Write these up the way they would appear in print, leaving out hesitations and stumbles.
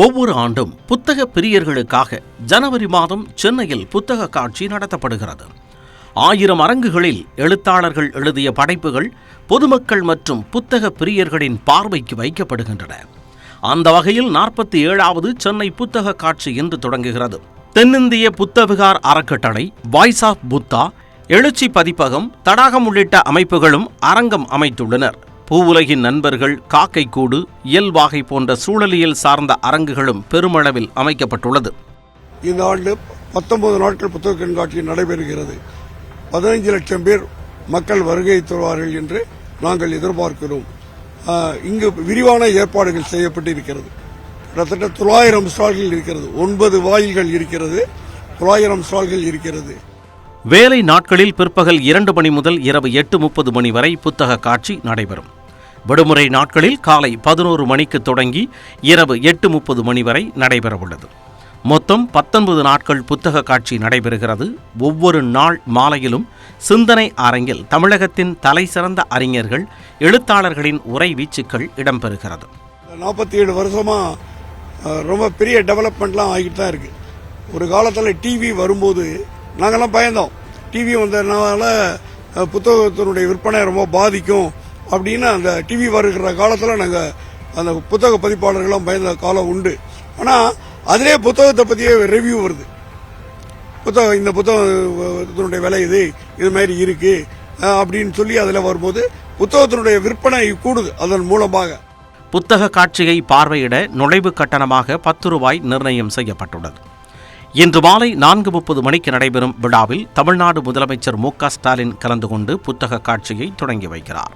ஒவ்வொரு ஆண்டும் புத்தக பிரியர்களுக்காக ஜனவரி மாதம் சென்னையில் புத்தக காட்சி நடத்தப்படுகிறது. 1000 அரங்குகளில் எழுத்தாளர்கள் எழுதிய படைப்புகள் பொதுமக்கள் மற்றும் புத்தக பிரியர்களின் பார்வைக்கு வைக்கப்படுகின்றன. அந்த வகையில் 47வது சென்னை புத்தக காட்சி இன்று தொடங்குகிறது. தென்னிந்திய புத்தவிகார் அறக்கட்டளை, வாய்ஸ் ஆஃப் புத்தா, எழுச்சி பதிப்பகம், தடாகம் உள்ளிட்ட அமைப்புகளும் அரங்கம் அமைத்துள்ளனர். பூவுலகின் நண்பர்கள், காக்கைக்கூடு, இயல்வாகை போன்ற சூழலியல் சார்ந்த அரங்குகளும் பெருமளவில் அமைக்கப்பட்டுள்ளது. இந்த ஆண்டு 19 நாட்கள் புத்தக கண்காட்சி நடைபெறுகிறது. 15 லட்சம் பேர் மக்கள் வருகை தருவார்கள் என்று நாங்கள் எதிர்பார்க்கிறோம். இங்கு விரிவான ஏற்பாடுகள் செய்யப்பட்டு இருக்கிறது. கிட்டத்தட்ட 900 ஸ்டால்கள் இருக்கிறது. 9 வாயில்கள் இருக்கிறது. 900 ஸ்டால்கள் இருக்கிறது. வேலை நாட்களில் பிற்பகல் 2 மணி முதல் இரவு 8:30 மணி வரை புத்தக காட்சி நடைபெறும். விடுமுறை நாட்களில் காலை 11 மணிக்கு தொடங்கி இரவு 8:30 மணி வரை நடைபெறவுள்ளது. மொத்தம் 19 நாட்கள் புத்தக காட்சி நடைபெறுகிறது. ஒவ்வொரு நாள் மாலையிலும் சிந்தனை அரங்கில் தமிழகத்தின் தலைசிறந்த அறிஞர்கள், எழுத்தாளர்களின் உரை வீச்சுக்கள் இடம்பெறுகிறது. 47 வருஷமா ரொம்ப பெரிய டெவலப்மெண்ட்லாம் ஆகிட்டு தான் இருக்கு. ஒரு காலத்தில் டிவி வரும்போது நாங்கள்லாம் பயந்தோம். டிவி வந்ததுனால புத்தகத்தினுடைய விற்பனை ரொம்ப பாதிக்கும் அப்படின்னு அந்த டிவி வருகிற காலத்தில் நாங்கள் அந்த புத்தக பதிப்பாளர்கள்லாம் பயந்த காலம் உண்டு. ஆனால் அதிலே புத்தகத்தை பற்றியே ரிவ்யூ வருது. இந்த புத்தகத்தினுடைய விலை இது மாதிரி இருக்கு அப்படின்னு சொல்லி அதில் வரும்போது புத்தகத்தினுடைய விற்பனை கூடுது. அதன் மூலமாக புத்தக காட்சியை பார்வையிட நுழைவு கட்டணமாக 10 ரூபாய் நிர்ணயம் செய்யப்பட்டுள்ளது. இன்று மாலை 4:30 மணிக்கு நடைபெறும் விழாவில் தமிழ்நாடு முதலமைச்சர் மு.க. ஸ்டாலின் கலந்து கொண்டு புத்தக காட்சியை தொடங்கி வைக்கிறார்.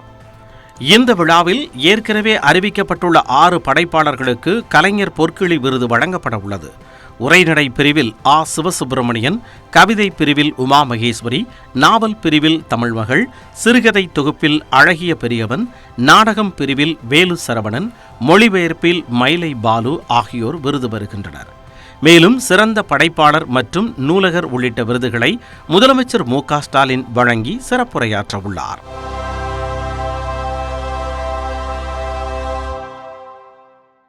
இந்த விழாவில் ஏற்கனவே அறிவிக்கப்பட்டுள்ள 6 படைப்பாளர்களுக்கு கலைஞர் பொற்கிழி விருது வழங்கப்பட உள்ளது. உரைநடை பிரிவில் ஆ. சிவசுப்பிரமணியன், கவிதை பிரிவில் உமா மகேஸ்வரி, நாவல் பிரிவில் தமிழ்மகள், சிறுகதை தொகுப்பில் அழகிய பெரியவன், நாடகம் பிரிவில் வேலு சரவணன், மொழிபெயர்ப்பில் மயிலை பாலு ஆகியோர் விருது பெறுகின்றனர். மேலும் சிறந்த படைப்பாளர் மற்றும் நூலகர் உள்ளிட்ட விருதுகளை முதலமைச்சர் மு.க. ஸ்டாலின் வழங்கி சிறப்புரையாற்ற உள்ளார்.